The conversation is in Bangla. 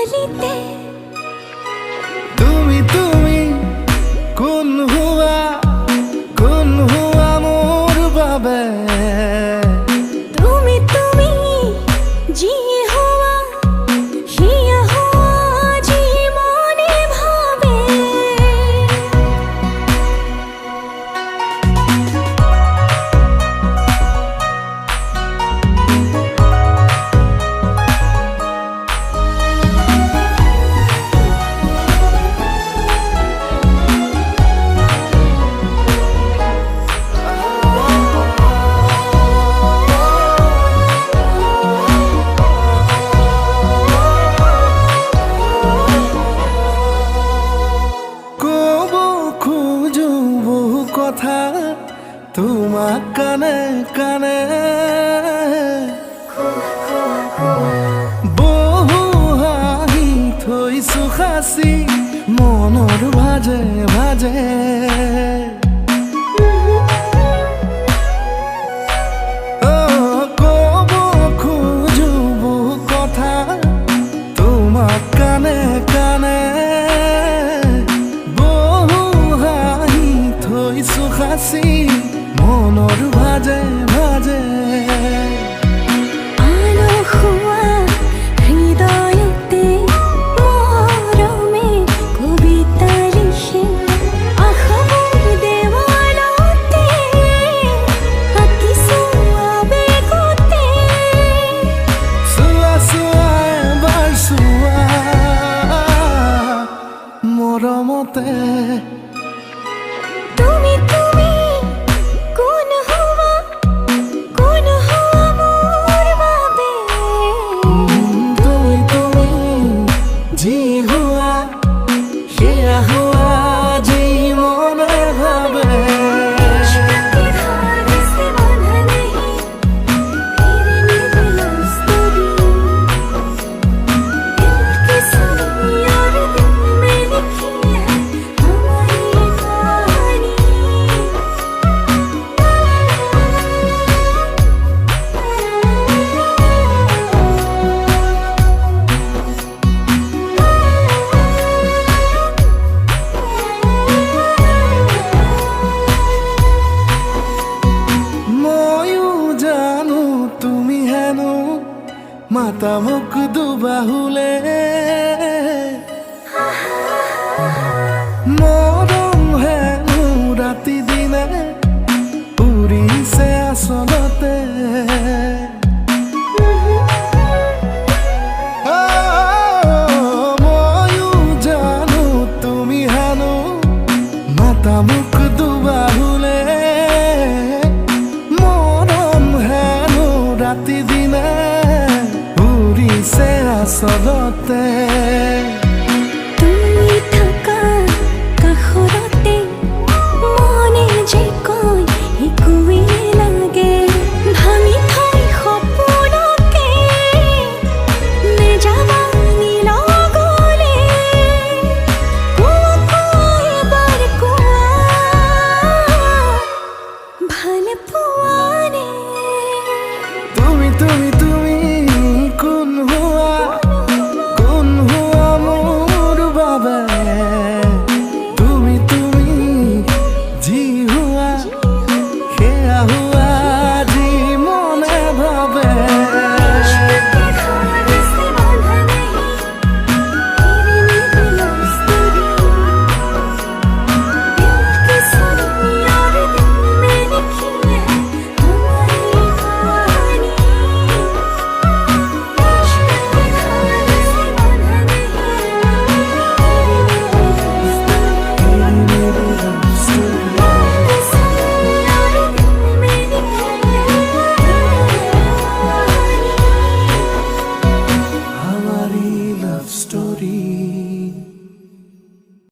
गलिते तुमी तुमी कुन हुआ मोर बाबे तुमी तुमी जी हुआ हिया हुआ जी मने भावे কথা তোমাক কানে কানে বহু হাঁহি থৈছো সাঁচি মনৰ ভাজে ভাজে কব খোজো বহু কথা তোমাক কানে কানে হাসি মনৰ ভাজে ভাজে আলো খোৱা হৃদয়তে মৰমে কবিতা লিখে আশাৰ দেৱালতে আঁকিছো আবেগতে চোৱা চোৱা এবাৰ চোৱা মৰমতে तुमी तुमी कुन हुआ मोर बाबे तुमी तुमी जी हुआ हिया हुआ जी मने भावे के धार से बंधा नहीं तेरे निर्लस्तरी दिल की सुनी और दिल में लिखी है हमारी कहानी ময়ো জানো তুমি হেনো মাতা মোক দুবাহুলে মৰম হেনো ৰাতি দিনে উৰিছে আচলতে ময়ো জানো তুমি হেনো মাতা মোক দুবাহুলে মৰম হেনো ৰাতি দিনে উৰিছে আচলতে